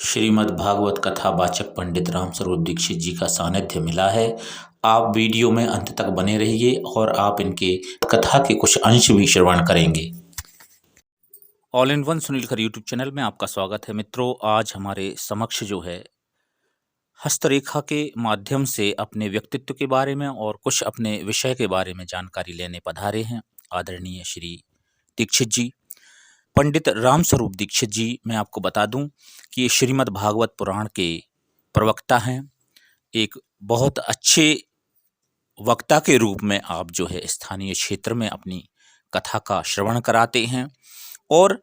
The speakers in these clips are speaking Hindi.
श्रीमद् भागवत कथा वाचक पंडित रामस्वरूप दीक्षित जी का सानिध्य मिला है। आप वीडियो में अंत तक बने रहिए और आप इनके कथा के कुछ अंश भी श्रवण करेंगे। ऑल इन वन सुनील खर यूट्यूब चैनल में आपका स्वागत है। मित्रों, आज हमारे समक्ष जो है हस्तरेखा के माध्यम से अपने व्यक्तित्व के बारे में और कुछ अपने विषय के बारे में जानकारी लेने पधारे हैं आदरणीय श्री दीक्षित जी, पंडित रामस्वरूप दीक्षित जी। मैं आपको बता दूं कि ये श्रीमद् भागवत पुराण के प्रवक्ता हैं। एक बहुत अच्छे वक्ता के रूप में आप जो है स्थानीय क्षेत्र में अपनी कथा का श्रवण कराते हैं और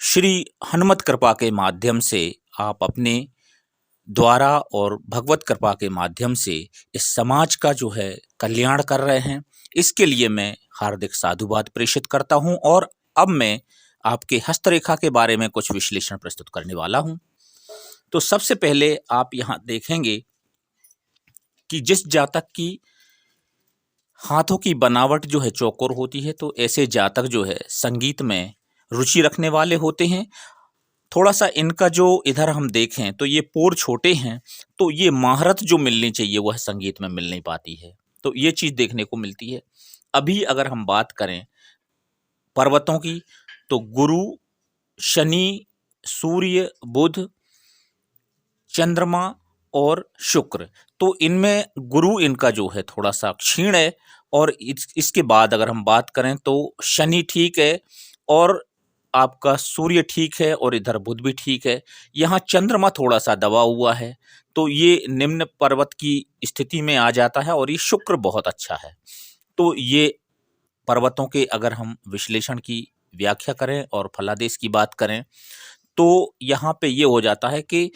श्री हनुमत कृपा के माध्यम से आप अपने द्वारा और भगवत कृपा के माध्यम से इस समाज का जो है कल्याण कर रहे हैं। इसके लिए मैं हार्दिक साधुवाद प्रेषित करता हूं और अब मैं आपके हस्तरेखा के बारे में कुछ विश्लेषण प्रस्तुत करने वाला हूं। तो सबसे पहले आप यहां देखेंगे कि जिस जातक की हाथों की बनावट जो है चौकोर होती है, तो ऐसे जातक जो है संगीत में रुचि रखने वाले होते हैं। थोड़ा सा इनका जो इधर हम देखें तो ये पोर छोटे हैं, तो ये महारत जो मिलनी चाहिए वह संगीत में मिल नहीं पाती है, तो ये चीज़ देखने को मिलती है। अभी अगर हम बात करें पर्वतों की, तो गुरु, शनि, सूर्य, बुध, चंद्रमा और शुक्र, तो इनमें गुरु इनका जो है थोड़ा सा क्षीण है और इसके बाद अगर हम बात करें तो शनि ठीक है और आपका सूर्य ठीक है और इधर बुध भी ठीक है। यहाँ चंद्रमा थोड़ा सा दबा हुआ है, तो ये निम्न पर्वत की स्थिति में आ जाता है और ये शुक्र बहुत अच्छा है। तो ये पर्वतों के अगर हम विश्लेषण की व्याख्या करें और फलादेश की बात करें तो यहाँ पे ये हो जाता है कि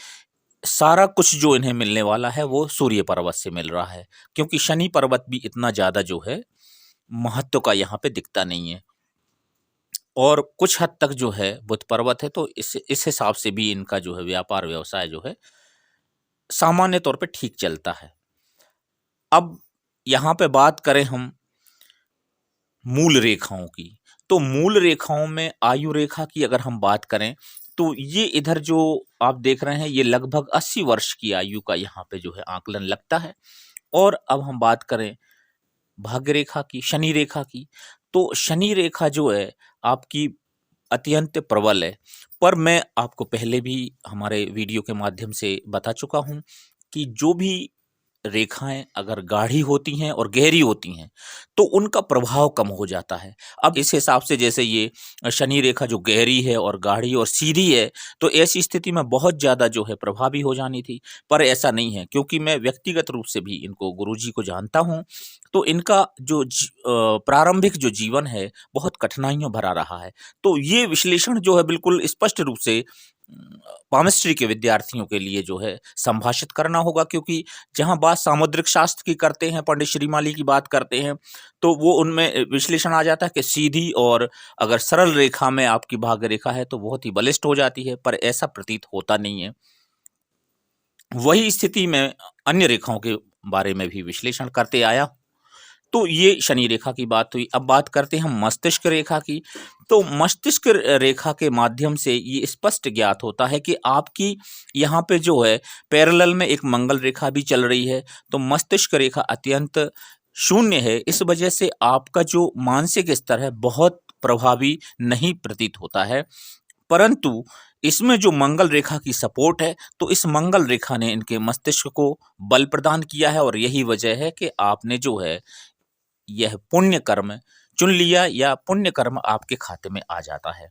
सारा कुछ जो इन्हें मिलने वाला है वो सूर्य पर्वत से मिल रहा है, क्योंकि शनि पर्वत भी इतना ज़्यादा जो है महत्व का यहाँ पे दिखता नहीं है और कुछ हद तक जो है बुध पर्वत है, तो इस हिसाब से भी इनका जो है व्यापार व्यवसाय जो है सामान्य तौर पे ठीक चलता है। अब यहाँ पे बात करें हम मूल रेखाओं की, तो मूल रेखाओं में आयु रेखा की अगर हम बात करें तो ये इधर जो आप देख रहे हैं ये लगभग 80 वर्ष की आयु का यहाँ पे जो है आकलन लगता है। और अब हम बात करें भाग्य रेखा की, शनि रेखा की, तो शनि रेखा जो है आपकी अत्यंत प्रबल है। पर मैं आपको पहले भी हमारे वीडियो के माध्यम से बता चुका हूँ कि जो भी रेखाएं अगर गाढ़ी होती हैं और गहरी होती हैं तो उनका प्रभाव कम हो जाता है। अब इस हिसाब से जैसे ये शनि रेखा जो गहरी है और गाढ़ी और सीधी है, तो ऐसी स्थिति में बहुत ज़्यादा जो है प्रभावी हो जानी थी, पर ऐसा नहीं है, क्योंकि मैं व्यक्तिगत रूप से भी इनको गुरुजी को जानता हूँ। तो इनका जो प्रारंभिक जो जीवन है बहुत कठिनाइयों भरा रहा है। तो ये विश्लेषण जो है बिल्कुल स्पष्ट रूप से पामिस्ट्री के विद्यार्थियों के लिए जो है संभाषित करना होगा, क्योंकि जहां बात सामुद्रिक शास्त्र की करते हैं, पंडित श्रीमाली की बात करते हैं, तो वो उनमें विश्लेषण आ जाता है कि सीधी और अगर सरल रेखा में आपकी भाग्य रेखा है तो बहुत ही बलिष्ठ हो जाती है, पर ऐसा प्रतीत होता नहीं है। वही स्थिति में अन्य रेखाओं के बारे में भी विश्लेषण करते आया। तो ये शनि रेखा की बात हुई। अब बात करते हैं हम मस्तिष्क रेखा की। तो मस्तिष्क रेखा के माध्यम से ये स्पष्ट ज्ञात होता है कि आपकी यहाँ पे जो है पैरेलल में एक मंगल रेखा भी चल रही है, तो मस्तिष्क रेखा अत्यंत शून्य है। इस वजह से आपका जो मानसिक स्तर है बहुत प्रभावी नहीं प्रतीत होता है, परंतु इसमें जो मंगल रेखा की सपोर्ट है, तो इस मंगल रेखा ने इनके मस्तिष्क को बल प्रदान किया है और यही वजह है कि आपने जो है यह पुण्य कर्म चुन लिया या पुण्य कर्म आपके खाते में आ जाता है।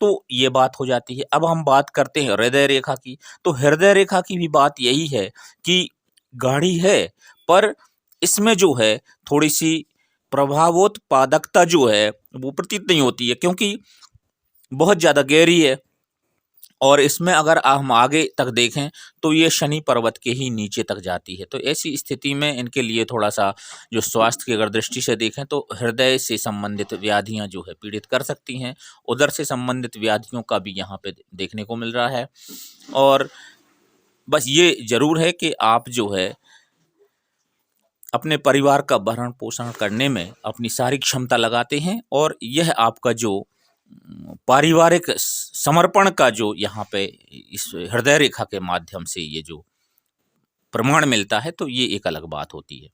तो ये बात हो जाती है। अब हम बात करते हैं हृदय रेखा की। तो हृदय रेखा की भी बात यही है कि गाढ़ी है, पर इसमें जो है थोड़ी सी प्रभावोत्पादकता जो है वो प्रतीत नहीं होती है, क्योंकि बहुत ज़्यादा गहरी है और इसमें अगर हम आगे तक देखें तो ये शनि पर्वत के ही नीचे तक जाती है। तो ऐसी स्थिति में इनके लिए थोड़ा सा जो स्वास्थ्य की अगर दृष्टि से देखें तो हृदय से संबंधित व्याधियां जो है पीड़ित कर सकती हैं। उधर से संबंधित व्याधियों का भी यहाँ पे देखने को मिल रहा है। और बस ये जरूर है कि आप जो है अपने परिवार का भरण पोषण करने में अपनी सारी क्षमता लगाते हैं और यह आपका जो पारिवारिक समर्पण का जो यहाँ पे इस हृदय रेखा के माध्यम से ये जो प्रमाण मिलता है, तो ये एक अलग बात होती है।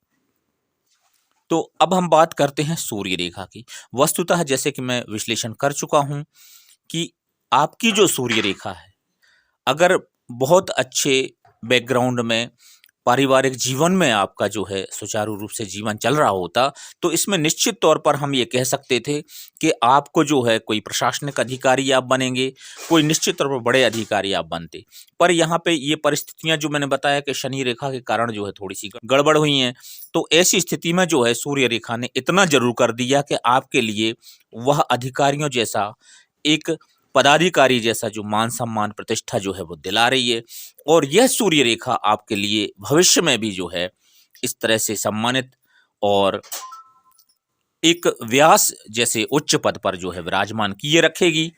तो अब हम बात करते हैं सूर्य रेखा की। वस्तुतः जैसे कि मैं विश्लेषण कर चुका हूं कि आपकी जो सूर्य रेखा है, अगर बहुत अच्छे बैकग्राउंड में पारिवारिक जीवन में आपका जो है सुचारू रूप से जीवन चल रहा होता, तो इसमें निश्चित तौर पर हम ये कह सकते थे कि आपको जो है कोई प्रशासनिक अधिकारी आप बनेंगे, कोई निश्चित तौर पर बड़े अधिकारी आप बनते। पर यहाँ पे ये परिस्थितियां जो मैंने बताया कि शनि रेखा के कारण जो है थोड़ी सी गड़बड़ हुई हैं, तो ऐसी स्थिति में जो है सूर्य रेखा ने इतना जरूर कर दिया कि आपके लिए वह अधिकारियों जैसा, एक पदाधिकारी जैसा जो मान सम्मान प्रतिष्ठा जो है वो दिला रही है। और यह सूर्य रेखा आपके लिए भविष्य में भी जो है इस तरह से सम्मानित और एक व्यास जैसे उच्च पद पर जो है विराजमान किए रखेगी,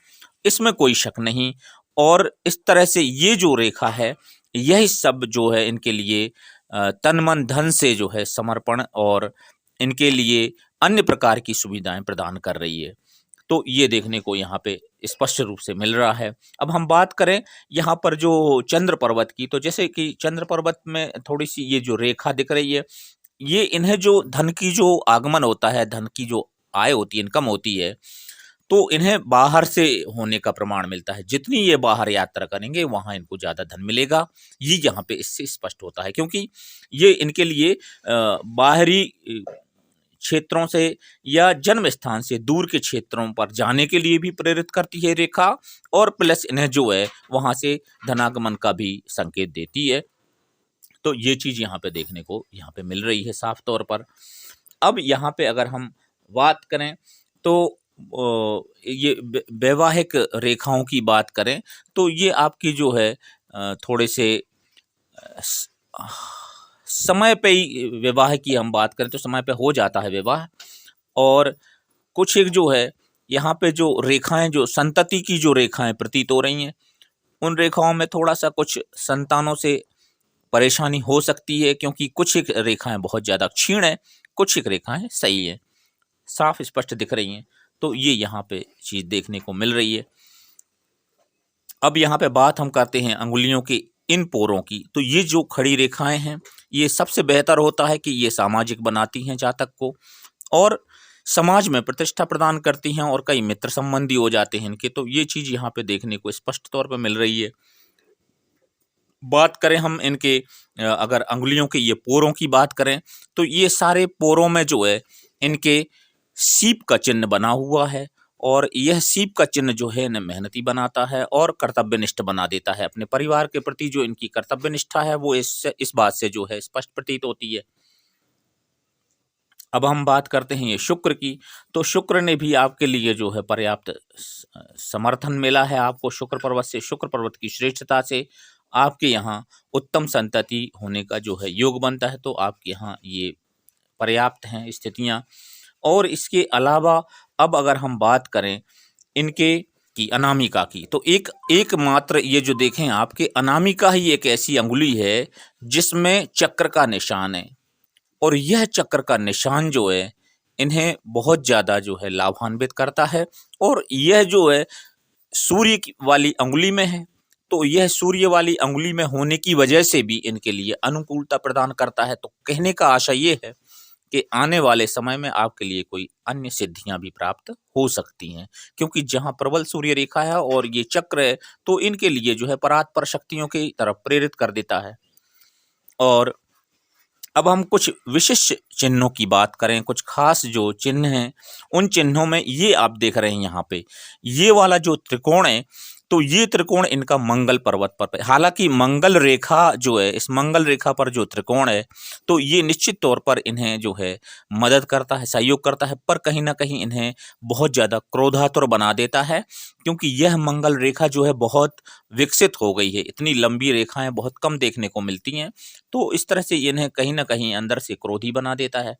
इसमें कोई शक नहीं। और इस तरह से ये जो रेखा है, यही सब जो है इनके लिए तन मन धन से जो है समर्पण और इनके लिए अन्य प्रकार की सुविधाएं प्रदान कर रही है। तो ये देखने को यहाँ पे स्पष्ट रूप से मिल रहा है। अब हम बात करें यहाँ पर जो चंद्र पर्वत की, तो जैसे कि चंद्र पर्वत में थोड़ी सी ये जो रेखा दिख रही है, ये इन्हें जो धन की जो आगमन होता है, धन की जो आय होती है, इनकम होती है, तो इन्हें बाहर से होने का प्रमाण मिलता है। जितनी ये बाहर यात्रा करेंगे वहां इनको ज्यादा धन मिलेगा, ये यहाँ पे इससे स्पष्ट होता है। क्योंकि ये इनके लिए बाहरी क्षेत्रों से या जन्म स्थान से दूर के क्षेत्रों पर जाने के लिए भी प्रेरित करती है रेखा, और प्लस इन्हें जो है वहां से धनागमन का भी संकेत देती है। तो ये चीज यहाँ पे देखने को यहाँ पे मिल रही है साफ तौर पर। अब यहाँ पे अगर हम बात करें तो ये वैवाहिक रेखाओं की बात करें, तो ये आपकी जो है थोड़े से समय पे ही विवाह की हम बात करें तो समय पे हो जाता है विवाह। और कुछ एक जो है यहाँ पे जो रेखाएं, जो संतति की जो रेखाएं प्रतीत हो रही हैं, उन रेखाओं में थोड़ा सा कुछ संतानों से परेशानी हो सकती है, क्योंकि कुछ एक रेखाएं बहुत ज़्यादा क्षीण है, कुछ एक रेखाएं सही है, साफ स्पष्ट दिख रही हैं। तो ये यहाँ पे चीज़ देखने को मिल रही है। अब यहाँ पे बात हम करते हैं अंगुलियों के इन पोरों की। तो ये जो खड़ी रेखाएं हैं, ये सबसे बेहतर होता है कि ये सामाजिक बनाती हैं जातक को और समाज में प्रतिष्ठा प्रदान करती हैं, और कई मित्र संबंधी हो जाते हैं इनके। तो ये चीज़ यहाँ पे देखने को स्पष्ट तौर पे मिल रही है। बात करें हम इनके अगर अंगुलियों के ये पोरों की बात करें, तो ये सारे पोरों में जो है इनके सीप का चिन्ह बना हुआ है, और यह सीप का चिन्ह जो है इन्हें मेहनती बनाता है और कर्तव्यनिष्ठ बना देता है। अपने परिवार के प्रति जो इनकी कर्तव्यनिष्ठा है वो इस बात से जो है स्पष्ट प्रतीत होती है। अब हम बात करते हैं ये शुक्र की। तो शुक्र ने भी आपके लिए जो है पर्याप्त समर्थन मिला है आपको शुक्र पर्वत से। शुक्र पर्वत की श्रेष्ठता से आपके यहाँ उत्तम संतति होने का जो है योग बनता है। तो आपके यहाँ ये पर्याप्त हैं स्थितियाँ। और इसके अलावा अब अगर हम बात करें इनके की अनामिका की, तो एकमात्र ये जो देखें आपके अनामिका ही एक ऐसी अंगुली है जिसमें चक्र का निशान है, और यह चक्र का निशान जो है इन्हें बहुत ज़्यादा जो है लाभान्वित करता है। और यह जो है सूर्य वाली अंगुली में है, तो यह सूर्य वाली अंगुली में होने की वजह से भी इनके लिए अनुकूलता प्रदान करता है। तो कहने का आशा ये है कि आने वाले समय में आपके लिए कोई अन्य सिद्धियां भी प्राप्त हो सकती हैं, क्योंकि जहां प्रबल सूर्य रेखा है और ये चक्र है, तो इनके लिए जो है परात्पर शक्तियों की तरफ प्रेरित कर देता है। और अब हम कुछ विशिष्ट चिन्हों की बात करें, कुछ खास जो चिन्ह हैं, उन चिन्हों में ये आप देख रहे हैं यहाँ पे ये वाला जो त्रिकोण है, तो ये त्रिकोण इनका मंगल पर्वत पर, हालांकि मंगल रेखा जो है, इस मंगल रेखा पर जो त्रिकोण है, तो ये निश्चित तौर पर इन्हें जो है मदद करता है, सहयोग करता है, पर कहीं ना कहीं इन्हें बहुत ज़्यादा क्रोधातुर बना देता है, क्योंकि यह मंगल रेखा जो है बहुत विकसित हो गई है। इतनी लंबी रेखाएं बहुत कम देखने को मिलती हैं, तो इस तरह से इन्हें कहीं ना कहीं अंदर से क्रोधी बना देता है।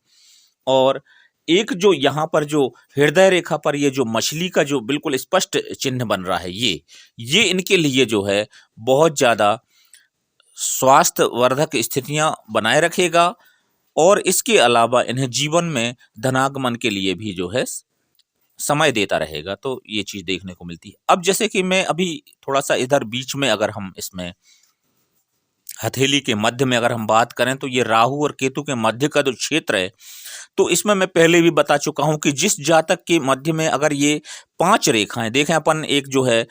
और एक जो यहाँ पर जो हृदय रेखा पर ये जो मछली का जो बिल्कुल स्पष्ट चिन्ह बन रहा है, ये इनके लिए जो है बहुत ज़्यादा स्वास्थ्यवर्धक स्थितियां बनाए रखेगा, और इसके अलावा इन्हें जीवन में धनागमन के लिए भी जो है समय देता रहेगा, तो ये चीज़ देखने को मिलती है। अब जैसे कि मैं अभी थोड़ा-सा इधर बीच में अगर हम इसमें हथेली के मध्य में अगर हम बात करें, तो ये राहु और केतु के मध्य का जो क्षेत्र है, तो इसमें मैं पहले भी बता चुका हूँ कि जिस जातक के मध्य में अगर ये 5 रेखाएँ देखें अपन, एक जो है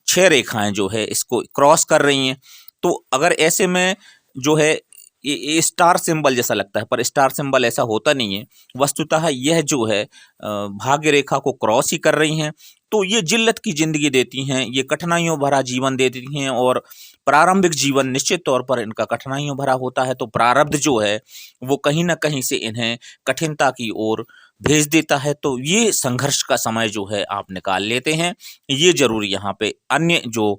6 रेखाएँ जो है इसको क्रॉस कर रही हैं, तो अगर ऐसे में जो है ये स्टार सिंबल जैसा लगता है, पर स्टार सिंबल ऐसा होता नहीं है। वस्तुतः यह जो है भाग्य रेखा को क्रॉस ही कर रही हैं, तो ये जिल्लत की ज़िंदगी देती हैं, ये कठिनाइयों भरा जीवन देती हैं और प्रारंभिक जीवन निश्चित तौर पर इनका कठिनाइयों भरा होता है, तो प्रारब्ध जो है वो कहीं न कहीं से इन्हें कठिनता की ओर भेज देता है। तो ये संघर्ष का समय जो है आप निकाल लेते हैं, ये ज़रूर यहाँ पे अन्य जो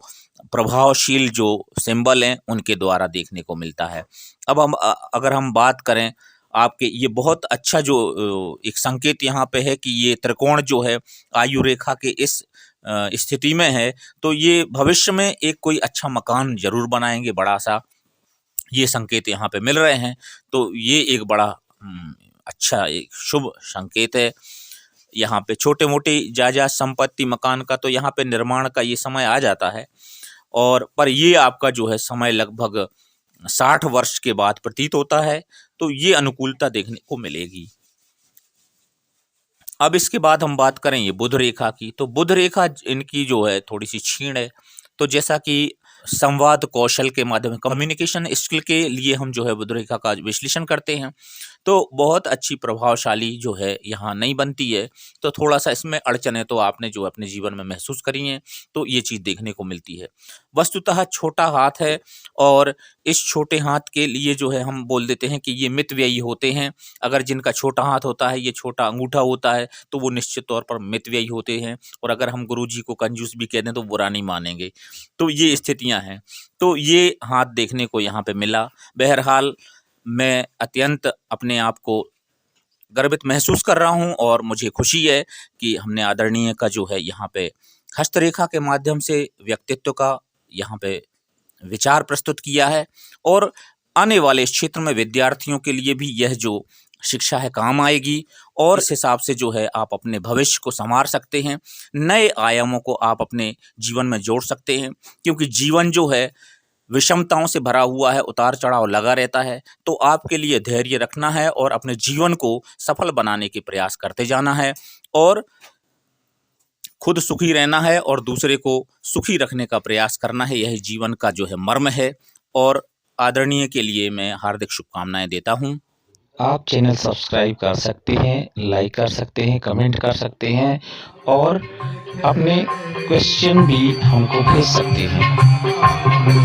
प्रभावशील जो सिंबल हैं उनके द्वारा देखने को मिलता है। अब हम अगर हम बात करें आपके, ये बहुत अच्छा जो एक संकेत यहाँ पे है कि ये त्रिकोण जो है आयु रेखा के इस स्थिति में है, तो ये भविष्य में एक कोई अच्छा मकान जरूर बनाएंगे बड़ा सा, ये संकेत यहाँ पे मिल रहे हैं। तो ये एक बड़ा अच्छा एक शुभ संकेत है। यहाँ पे छोटे मोटे जायदाद संपत्ति मकान का तो यहाँ पे निर्माण का ये समय आ जाता है, और पर ये आपका जो है समय लगभग 60 वर्ष के बाद प्रतीत होता है, तो ये अनुकूलता देखने को मिलेगी। अब इसके बाद हम बात करें ये बुध रेखा की, तो बुध रेखा इनकी जो है थोड़ी सी क्षीण है। तो जैसा कि संवाद कौशल के माध्यम कम्युनिकेशन स्किल के लिए हम जो है बुध रेखा का विश्लेषण करते हैं, तो बहुत अच्छी प्रभावशाली जो है यहाँ नहीं बनती है। तो थोड़ा सा इसमें अड़चनें तो आपने जो अपने जीवन में महसूस करी हैं, तो ये चीज़ देखने को मिलती है। वस्तुतः छोटा हाथ है, और इस छोटे हाथ के लिए जो है हम बोल देते हैं कि ये मितव्ययी होते हैं। अगर जिनका छोटा हाथ होता है, ये छोटा अंगूठा होता है, तो वो निश्चित तौर पर मितव्ययी होते हैं, और अगर हम गुरुजी को कंजूस भी कह दें तो बुरा नहीं मानेंगे। तो ये स्थितियाँ हैं, तो ये हाथ देखने को यहाँ पे मिला। बहरहाल मैं अत्यंत अपने आप को गर्वित महसूस कर रहा हूँ, और मुझे खुशी है कि हमने आदरणीय का जो है यहाँ पे हस्तरेखा के माध्यम से व्यक्तित्व का यहाँ पे विचार प्रस्तुत किया है, और आने वाले इस क्षेत्र में विद्यार्थियों के लिए भी यह जो शिक्षा है काम आएगी, और इस हिसाब से जो है आप अपने भविष्य को संवार सकते हैं, नए आयामों को आप अपने जीवन में जोड़ सकते हैं। क्योंकि जीवन जो है विषमताओं से भरा हुआ है, उतार चढ़ाव लगा रहता है, तो आपके लिए धैर्य रखना है और अपने जीवन को सफल बनाने के प्रयास करते जाना है, और खुद सुखी रहना है और दूसरे को सुखी रखने का प्रयास करना है। यही जीवन का जो है मर्म है, और आदरणीय के लिए मैं हार्दिक शुभकामनाएं देता हूं। आप चैनल सब्सक्राइब कर सकते हैं, लाइक कर सकते हैं, कमेंट कर सकते हैं, और अपने क्वेश्चन भी हमको भेज सकते हैं।